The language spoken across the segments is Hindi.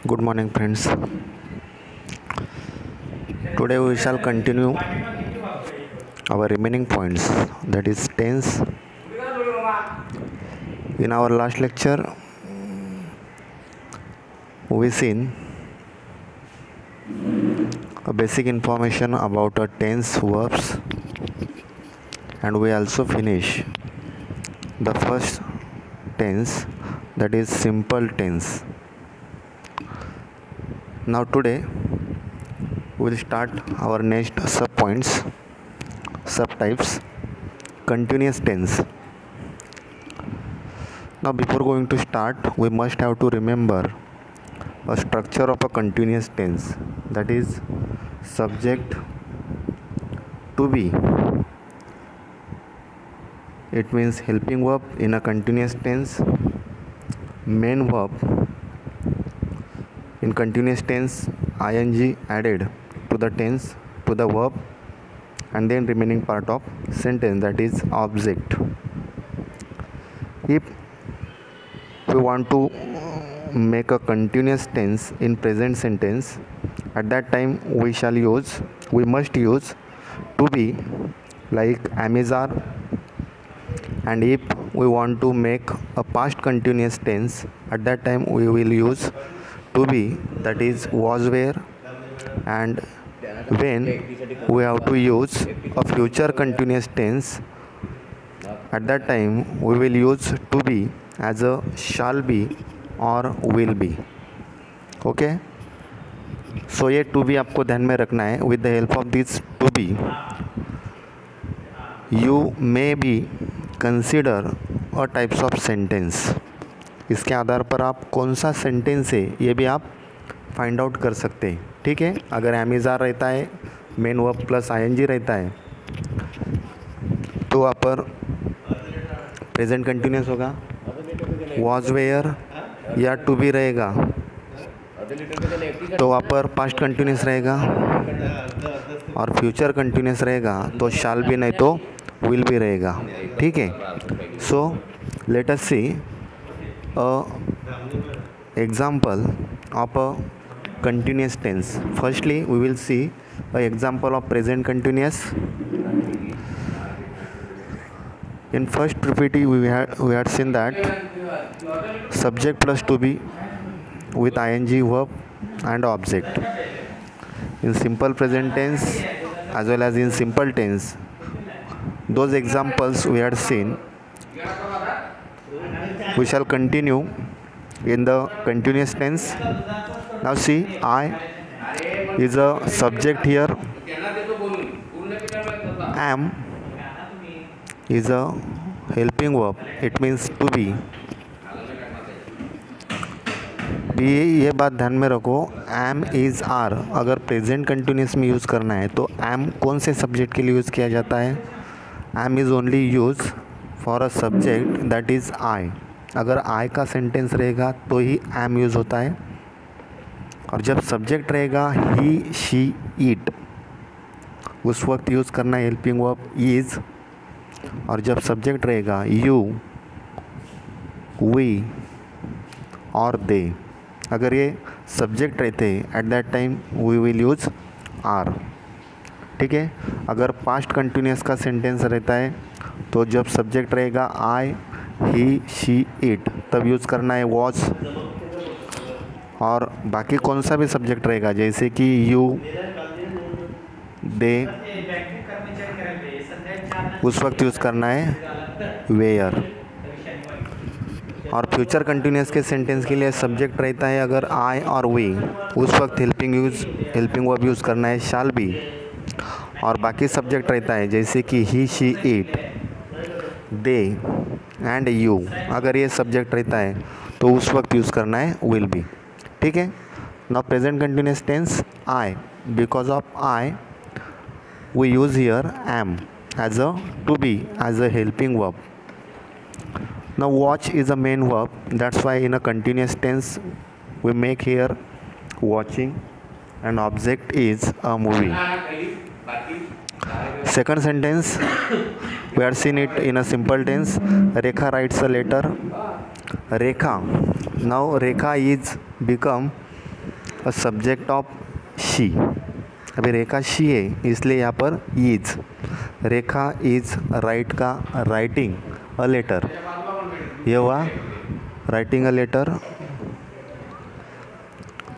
Good morning, friends. Today we shall continue our remaining points, that is tense. In our last lecture, we seen a basic information about a tense verbs, and we also finish the first tense, that is simple tense. Now today we'll start our next subtypes, continuous tense. Now before going to start, we must have to remember a structure of a continuous tense, that is subject to be. It means helping verb in a continuous tense, main verb in continuous tense, ing added to the tense, to the verb, and then remaining part of sentence, that is object. If we want to make a continuous tense in present sentence, at that time we must use to be, like am is are. And if we want to make a past continuous tense, at that time we will use to be, that is was were. And when we have to use a future continuous tense, at that time we will use to be as a shall be or will be. Okay, so ये to be आपको ध्यान में रखना है. With the help of this to be, you may be consider a types of sentence. इसके आधार पर आप कौन सा सेंटेंस है ये भी आप फाइंड आउट कर सकते हैं. ठीक है, अगर एम इज़ आर रहता है, मेन वर्ब प्लस आईएनजी रहता है, तो वहाँ पर प्रेजेंट कंटिन्यूस होगा, वॉज वेयर या टू बी रहेगा, तो वहाँ पर पास्ट कंटिन्यूस रहेगा, और फ्यूचर कंटिन्यूस रहेगा तो शाल भी नहीं तो विल भी रहेगा. ठीक है, so let us see example of a continuous tense. Firstly, we will see an example of present continuous. In first PPT we had seen that subject plus to be with ing verb and object. In simple present tense as well as in simple tense, those examples we had seen. We shall continue in the continuous tense. Now see, I is a subject here, am is a helping verb, it means to be. ये बात ध्यान में रखो, am is are अगर प्रेजेंट कंटिन्यूस में यूज़ करना है तो am कौन से सब्जेक्ट के लिए यूज़ किया जाता है? am is only used for a subject that is I. अगर आई का सेंटेंस रहेगा तो ही एम यूज़ होता है, और जब सब्जेक्ट रहेगा ही शी इट, उस वक्त यूज़ करना है हेल्पिंग वर्ब इज़. और जब सब्जेक्ट रहेगा यू, वी और दे, अगर ये सब्जेक्ट रहते at that time we will use are. ठीक है, अगर पास्ट कंटिन्यूस का सेंटेंस रहता है तो जब सब्जेक्ट रहेगा आई, ही शी इट, तब यूज़ करना है वॉज. और बाकी कौन सा भी सब्जेक्ट रहेगा, जैसे कि यू, दे, उस वक्त यूज़ करना है वेयर. और फ्यूचर कंटिन्यूस के सेंटेंस के लिए सब्जेक्ट रहता है अगर आई और वी, उस वक्त हेल्पिंग वर्ब यूज़ करना है शाल बी. और बाकी सब्जेक्ट रहता है जैसे कि he she it, they and you, अगर ये सब्जेक्ट रहता है तो उस वक्त यूज़ करना है विल बी. ठीक है, now present continuous tense I, because of I we use here am as a to be as a helping verb. Now watch is a main verb, that's why in a continuous tense we make here watching and object is a movie. Second sentence, we are seen it in a simple tense. Rekha writes a letter. Rekha, now Rekha is become a subject of she. अभी रेखा शी है इसलिए यहाँ पर is, Rekha is writing a letter, ये हुआ writing a letter.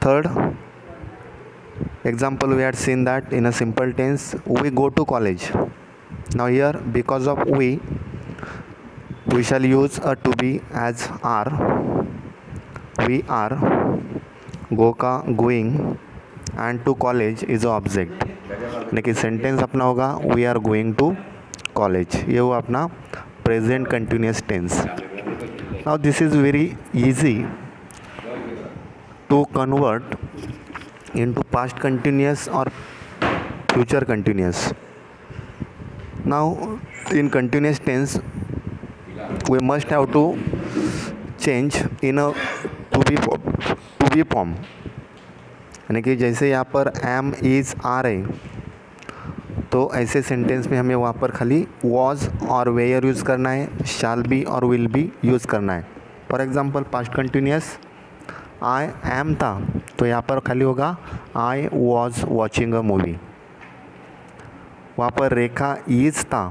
Third example, we had seen that in a simple tense we go to college. Now here because of we shall use a to be as are, we are, go का going and to college is a object, यानी कि सेंटेंस अपना होगा we are going to college, ये हुआ अपना present continuous tense. Now this is very easy to convert into past continuous or future continuous. Now in continuous tense we must have to change in a to be form, यानी कि जैसे यहाँ पर एम इज़ आर है तो ऐसे सेंटेंस में हमें वहाँ पर खाली वॉज और वेयर यूज़ करना है, शाल बी और विल बी यूज़ करना है. For example past continuous I am था तो यहाँ पर खाली होगा I was watching a movie. वहाँ पर रेखा इज था,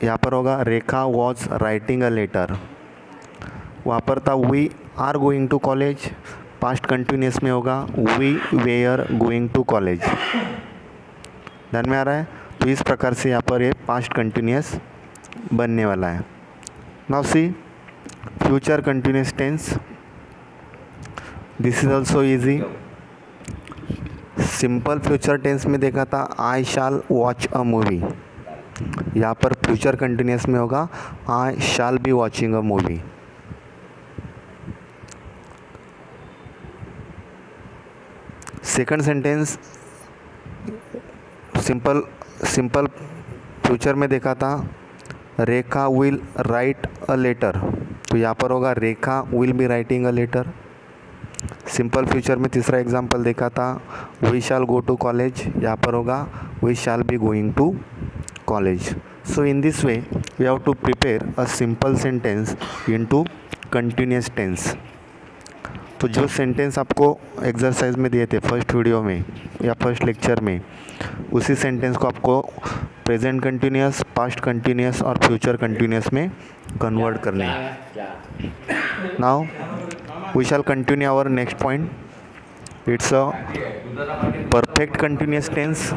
यहाँ पर होगा Rekha was writing a letter. वहाँ पर था we are going to college, past continuous में होगा we were going to college. ध्यान में आ रहा है. तो इस प्रकार से यहाँ पर ये पास्ट कंटिन्यूस बनने वाला है. Now see future continuous tense. This is also easy. Simple future tense में देखा था आई शैल वॉच अ मूवी, यहाँ पर फ्यूचर कंटिन्यूस में होगा I shall be watching a movie. Second sentence simple future में देखा था Rekha will write a letter, तो यहाँ पर होगा Rekha will be writing a letter. Simple future में तीसरा एग्जांपल देखा था we shall go to college, यहाँ पर होगा we shall be going to college. So in this way we have to prepare a simple sentence into continuous tense. तो जो सेंटेंस आपको एक्सरसाइज में दिए थे फर्स्ट वीडियो में या फर्स्ट लेक्चर में, उसी सेंटेंस को आपको प्रेजेंट कंटिन्यूस, पास्ट कंटिन्यूस और फ्यूचर कंटिन्यूस में कन्वर्ट करना है. Now we shall continue our next point. It's a perfect continuous tense.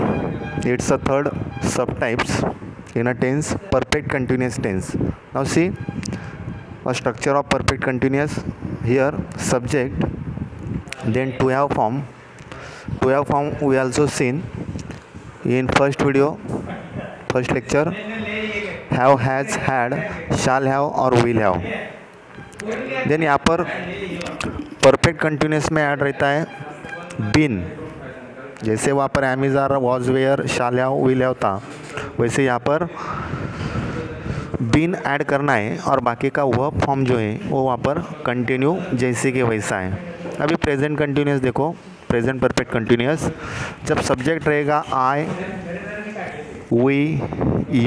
It's a third sub types in a tense, perfect continuous tense. Now see a structure of perfect continuous. Here subject, then to have form. To have form we also seen in first video, first lecture. Have, has, had, shall have और will have. then यहाँ पर perfect continuous में ऐड रहता है been. जैसे वहाँ पर am is are was were shall have will have था, वैसे यहाँ पर बीन ऐड करना है और बाकी का वह फॉर्म जो है वो वहाँ पर कंटिन्यू जैसे कि वैसा है. अभी प्रेजेंट कंटिन्यूस देखो, प्रेजेंट परफेक्ट कंटिन्यूस. जब सब्जेक्ट रहेगा आई वी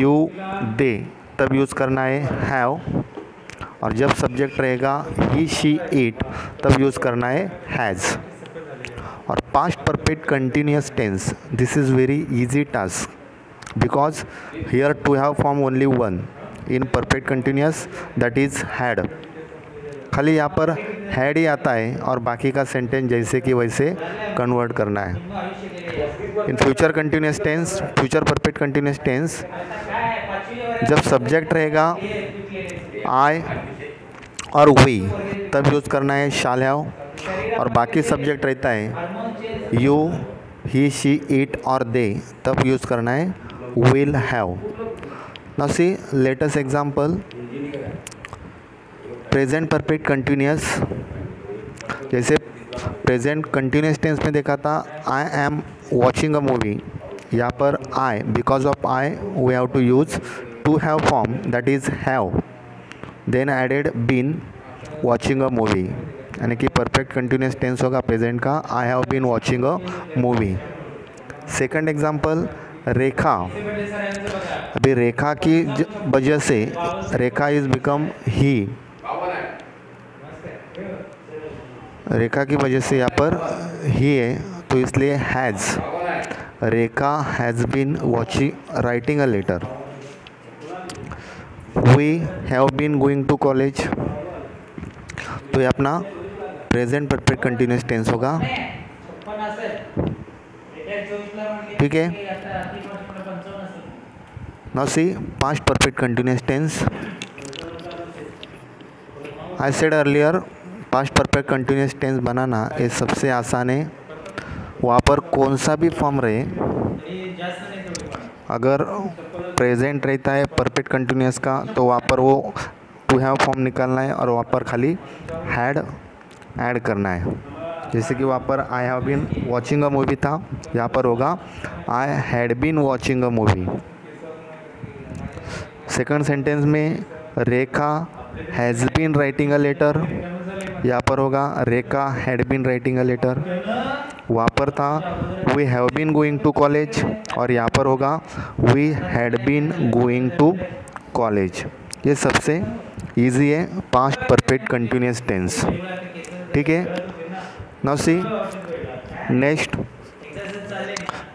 यू दे तब यूज़ करना है हैव, और जब सब्जेक्ट रहेगा ही शी इट तब यूज़ करना है हैज़. और past perfect continuous tense, this is very easy task because here to have form only one in perfect continuous, that is had. खाली यहाँ पर had ही आता है और बाकी का सेंटेंस जैसे कि वैसे कन्वर्ट करना है. In future continuous tense, future perfect continuous tense, जब सब्जेक्ट रहेगा आई और वी तब यूज़ करना है शाल हैव, और बाकी सब्जेक्ट रहता है यू ही शी इट और दे तब यूज़ करना है will have. Now see latest example, present perfect continuous. जैसे present continuous tense में देखा था I am watching a movie, यहाँ पर I, because of I we have to use to have form, that is have, then added been watching a movie, यानी कि perfect continuous tense होगा present का I have been watching a movie. Second example Rekha. अभी रेखा की वजह से रेखा इज बिकम ही. रेखा की वजह से यहाँ पर ही है, तो इसलिए has, Rekha has been watching writing a letter. We have been going to college, तो ये अपना प्रेजेंट परफेक्ट कंटिन्यूस टेंस होगा। ठीक है, now see past perfect continuous tense. I said earlier, past perfect continuous tense बनाना ये सबसे आसान है। वहाँ पर कौन सा भी फॉर्म रहे, अगर प्रेजेंट रहता है परफेक्ट कंटिन्यूस का तो वहाँ पर वो टू हैव फॉर्म निकालना है और वहाँ पर खाली हैड ऐड करना है। जैसे कि वहाँ पर I have been watching a movie था, यहाँ पर होगा I had been watching a movie. Second sentence में Rekha has been writing a letter, यहाँ पर होगा Rekha had been writing a letter. वहाँ पर था we have been going to college और यहाँ पर होगा we had been going to college. ये सबसे इजी है पास्ट परफेक्ट कंटिन्यूस टेंस। ठीक है, now see next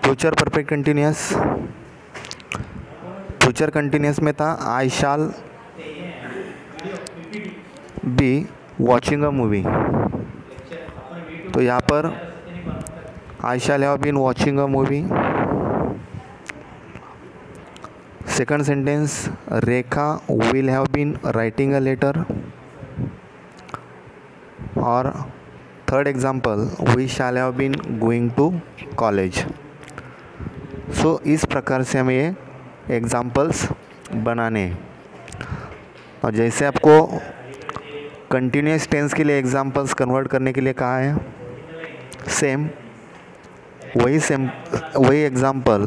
future perfect continuous. Future continuous में था I shall be watching a movie, तो यहाँ पर I shall have been watching a movie. Second sentence Rekha will have been writing a letter, और third example we shall have been going to college. So इस प्रकार से हमें ये एग्जाम्पल्स बनाने हैं। और जैसे आपको कंटिन्यूस टेंस के लिए एग्जाम्पल्स कन्वर्ट करने के लिए कहा है, सेम वही एग्जाम्पल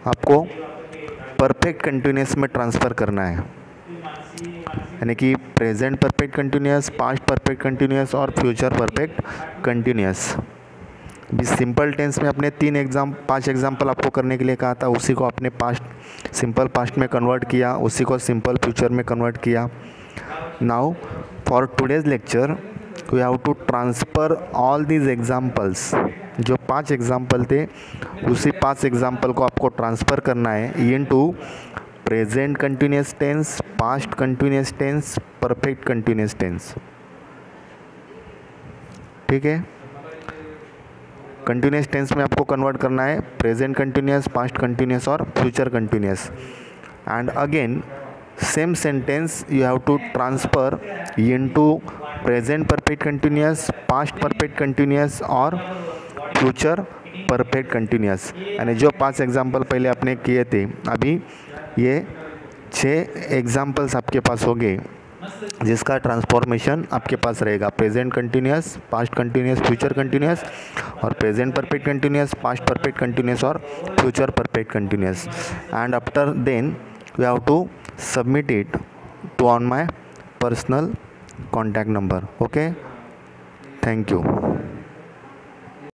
आपको परफेक्ट कंटिन्यूस में ट्रांसफ़र करना है, यानी कि present perfect continuous, past perfect continuous और फ्यूचर परफेक्ट कंटिन्यूस। भी सिंपल टेंस में अपने 5 एग्जाम्पल आपको करने के लिए कहा था, उसी को आपने पास्ट सिंपल पास्ट में कन्वर्ट किया, उसी को सिंपल फ्यूचर में कन्वर्ट किया। Now for today's lecture we have to transfer all these examples. जो 5 एग्जाम्पल थे उसी 5 एग्जाम्पल को आपको ट्रांसफ़र करना है into present continuous tense, past continuous tense, perfect continuous tense. ठीक है, कंटिन्यूस टेंस में आपको कन्वर्ट करना है प्रेजेंट कंटिन्यूस, पास्ट कंटिन्यूस और future continuous. And again same sentence you have to transfer into present perfect continuous, past perfect continuous और फ्यूचर परफेक्ट कंटिन्यूस। यानी जो 5 एग्जाम्पल पहले आपने किए थे, अभी ये 6 एग्जाम्पल्स आपके पास हो गए जिसका ट्रांसफॉर्मेशन आपके पास रहेगा present continuous, past continuous, future continuous और present perfect continuous, past perfect continuous और future perfect continuous. And after then we have to submit it to on my personal contact number. Okay, thank you.